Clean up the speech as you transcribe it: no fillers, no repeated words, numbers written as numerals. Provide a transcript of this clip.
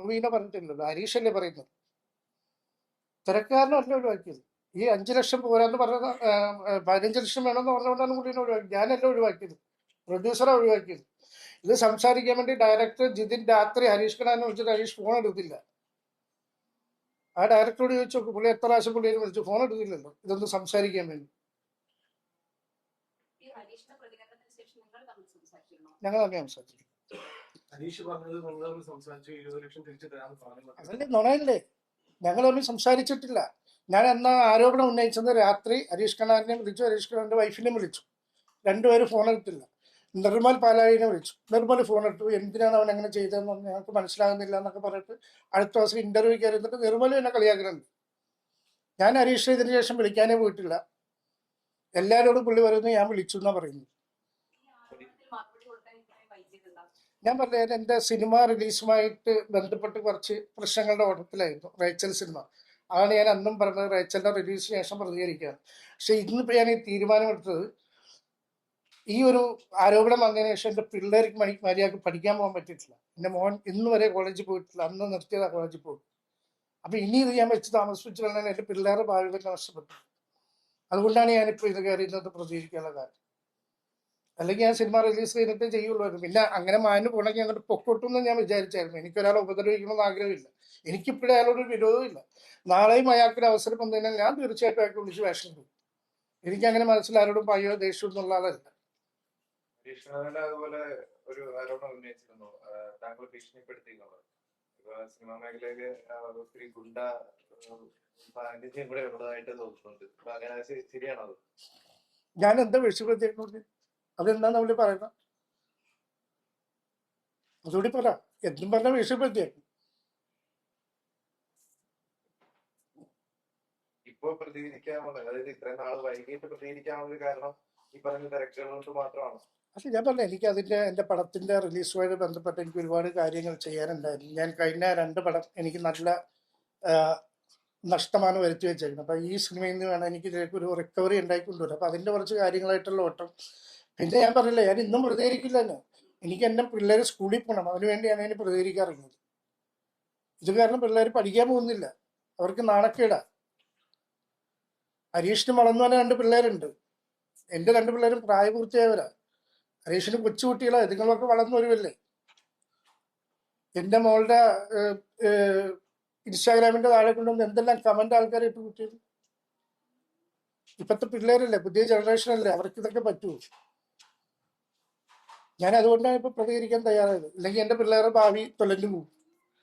വീണ പറഞ്ഞിട്ടില്ലല്ലോ, ഹരീഷല്ലേ പറയുന്നത്. തിരക്കാരനല്ല ഒഴിവാക്കിയത്. ഈ 5 ലക്ഷം പോരാന്ന് പറഞ്ഞത് 15 ലക്ഷം വേണമെന്ന് പറഞ്ഞുകൊണ്ടാണ് പുള്ളിനെ ഒഴിവാക്കിയത്. ഞാനല്ല ഒഴിവാക്കിയത്, പ്രൊഡ്യൂസറെ ഒഴിവാക്കിയത്. ഇത് സംസാരിക്കാൻ വേണ്ടി ഡയറക്ടർ ജിതിൻ രാത്രി ഹരീഷ് ഖാനെ വിളിച്ചിട്ട് ഹരീഷ് ഫോൺ എടുത്തില്ല. ആ ഡയറക്ടറോട് ചോദിച്ചു നോക്കും, പുള്ളി എത്ര പ്രാവശ്യം പുള്ളിയെ വിളിച്ചു, ഫോൺ എടുത്തില്ലല്ലോ ഇതൊന്ന് സംസാരിക്കാൻ വേണ്ടി. ഞങ്ങൾ തന്നെ സംസാരിച്ചു. അതല്ലേ നുണയല്ലേ, ഞങ്ങൾ തമ്മിൽ സംസാരിച്ചിട്ടില്ല. ഞാൻ എന്നാ ആരോപണം ഉന്നയിച്ചത് രാത്രി ഹരീഷ് ഖാനെ വിളിച്ചു, ഹരീഷ് ഖാന്റെ വൈഫിനെ വിളിച്ചു. രണ്ടുപേരും ഫോൺ എടുത്തില്ല. നിർമ്മൽ പാലാഴിനെ വിളിച്ചു, നിർമ്മൽ ഫോൺ എടുത്തു. എന്തിനാണ് അവൻ അങ്ങനെ ചെയ്തതെന്ന് ഞങ്ങൾക്ക് മനസ്സിലാകുന്നില്ല എന്നൊക്കെ പറഞ്ഞിട്ട് അടുത്ത ദിവസം ഇന്റർവ്യൂ കയറിയിട്ട് നിർമ്മലും എന്നെ കളിയാക്കുന്നുണ്ട്. ഞാൻ ഹരീഷിനെ ഇതിന് ശേഷം വിളിക്കാനേ പോയിട്ടില്ല. എല്ലാവരോടും പുള്ളി പറയുന്നത് ഞാൻ വിളിച്ചു എന്നാ പറയുന്നത്. ഞാൻ പറഞ്ഞത് എൻ്റെ സിനിമ റിലീസുമായിട്ട് ബന്ധപ്പെട്ട് കുറച്ച് പ്രശ്നങ്ങളുടെ ഓട്ടത്തിലായിരുന്നു റേച്ചൽ സിനിമ. അതാണ് ഞാൻ അന്നും പറഞ്ഞത്, റേച്ചലിന്റെ റിലീസിന് ശേഷം പ്രതികരിക്കുകയാണ്. പക്ഷെ ഇന്നിപ്പോൾ ഞാൻ ഈ തീരുമാനമെടുത്തത്, ഈ ഒരു ആരോപണം വന്നതിന് ശേഷം എൻ്റെ പിള്ളേർക്ക് മര്യാദക്ക് പഠിക്കാൻ പോകാൻ പറ്റിയിട്ടില്ല. എൻ്റെ മോൻ ഇന്ന് വരെ കോളേജിൽ പോയിട്ടില്ല, അന്ന് നിർത്തിയതാണ് കോളേജിൽ പോകും. അപ്പം ഇനി ഇത് ഞാൻ വെച്ച് താമസിപ്പിച്ച് കഴിഞ്ഞാൽ എൻ്റെ പിള്ളേരുടെ ഭാവി തന്നെ നഷ്ടപ്പെട്ടു. അതുകൊണ്ടാണ് ഞാനിപ്പോൾ ഇത് കയറി ഇന്നത്തെ പ്രതികരിക്കാനുള്ള കാര്യം. അല്ലെങ്കിൽ ഞാൻ സിനിമ റിലീസ് ചെയ്തിട്ടേ ചെയ്യുള്ളൂ. പിന്നെ അങ്ങനെ മാന് പോകണമെങ്കിൽ അങ്ങോട്ട് പൊക്കോട്ടെന്ന് ഞാൻ വിചാരിച്ചായിരുന്നു. എനിക്കൊരാളെ ഉപദ്രവിക്കണമെന്ന് ആഗ്രഹമില്ല. എനിക്കിപ്പോഴും അയാളോട് വിരോധമില്ല. നാളെയും അയാൾക്കൊരു അവസരം വന്നു കഴിഞ്ഞാൽ ഞാൻ തീർച്ചയായിട്ടും അയാൾക്ക് വിളിച്ച് വേഷം പോകും. എനിക്കങ്ങനെ മനസ്സിലാരോടും പയ്യോ ദേഷ്യം എന്നുള്ള ആളല്ല. അതുപോലെ ഒരു ആരോപണം ഉന്നയിച്ചിരുന്നു, താങ്കൾ ഭീഷണിപ്പെടുത്തിയിട്ടുള്ളത്. ഇപ്പൊ സിനിമാ മേഖലയില് ഒത്തിരി ഗുണ്ട സാന്നിധ്യം കൂടെ ഉള്ളതായിട്ട് തോന്നുന്നുണ്ട്. അങ്ങനെ ശരിയാണോ അത്? ഞാൻ എന്താ ഭീഷണിപ്പെടുത്തിയിട്ടുണ്ട്? അതെന്താന്ന് അവര് പറയുന്നത്? അതുകൂടി പറ. എന്തും പറഞ്ഞാൽ ഭീഷണിപ്പെടുത്തിയായിരുന്നു. ഇപ്പൊ പ്രതികരിക്കാനുള്ള, അതായത് ഇത്രയും നാൾ വൈകിട്ട് പ്രതികരിക്കാനുള്ള കാരണം ഈ പറഞ്ഞ തിരക്കുകൾ കൊണ്ട് മാത്രമാണ്? പക്ഷെ ഞാൻ പറഞ്ഞ എനിക്ക് എൻ്റെ പടത്തിന്റെ റിലീസുമായി ബന്ധപ്പെട്ട് എനിക്ക് ഒരുപാട് കാര്യങ്ങൾ ചെയ്യാനുണ്ടായിരുന്നു. ഞാൻ കഴിഞ്ഞ 2 പടം എനിക്ക് നല്ല നഷ്ടമാണ് വരുത്തി വെച്ചേക്കുന്നത്. അപ്പം ഈ സിനിമയിൽ നിന്ന് വേണം എനിക്ക് ഇതിലേക്ക് ഒരു റിക്കവറി ഉണ്ടായിക്കൊണ്ടുവരും. അപ്പം അതിൻ്റെ കുറച്ച് കാര്യങ്ങളായിട്ടുള്ള ഓട്ടം. പിന്നെ ഞാൻ പറഞ്ഞില്ലേ, ഞാൻ ഇന്നും പ്രതികരിക്കില്ല തന്നെ. എനിക്ക് എൻ്റെ പിള്ളേർ സ്കൂളിൽ പോകണം, അതിനു വേണ്ടിയാണ് ഞാൻ പ്രതികരിക്കാറുള്ളത്. ഇത് കാരണം പിള്ളേർ പഠിക്കാൻ പോകുന്നില്ല, അവർക്ക് നാണക്കേടാ. ഹരീഷിന് വളർന്നു തന്നെ 2 പിള്ളേരുണ്ട്. എൻ്റെ 2 പിള്ളേരും പ്രായപൂർത്തിയായവരാ. ഹരീഷിന് കൊച്ചുകുട്ടികളാ. ഇതുങ്ങളൊക്കെ വളർന്നു വരുമല്ലേ. എൻ്റെ മോളുടെ ഇൻസ്റ്റാഗ്രാമിന്റെ താഴെ കൊണ്ടുവന്ന് എന്തെല്ലാം കമന്റ് ആൾക്കാരെ ഇട്ട് കുട്ടിയത്. ഇപ്പോഴത്തെ പിള്ളേരല്ലേ, പുതിയ ജനറേഷനല്ലേ, അവർക്ക് ഇതൊക്കെ പറ്റുമോ? ഞാൻ അതുകൊണ്ടാണ് ഇപ്പൊ പ്രതികരിക്കാൻ തയ്യാറായത്. ഇല്ലെങ്കിൽ എൻ്റെ പിള്ളേരുടെ ഭാവി തൊലഞ്ഞു പോകും.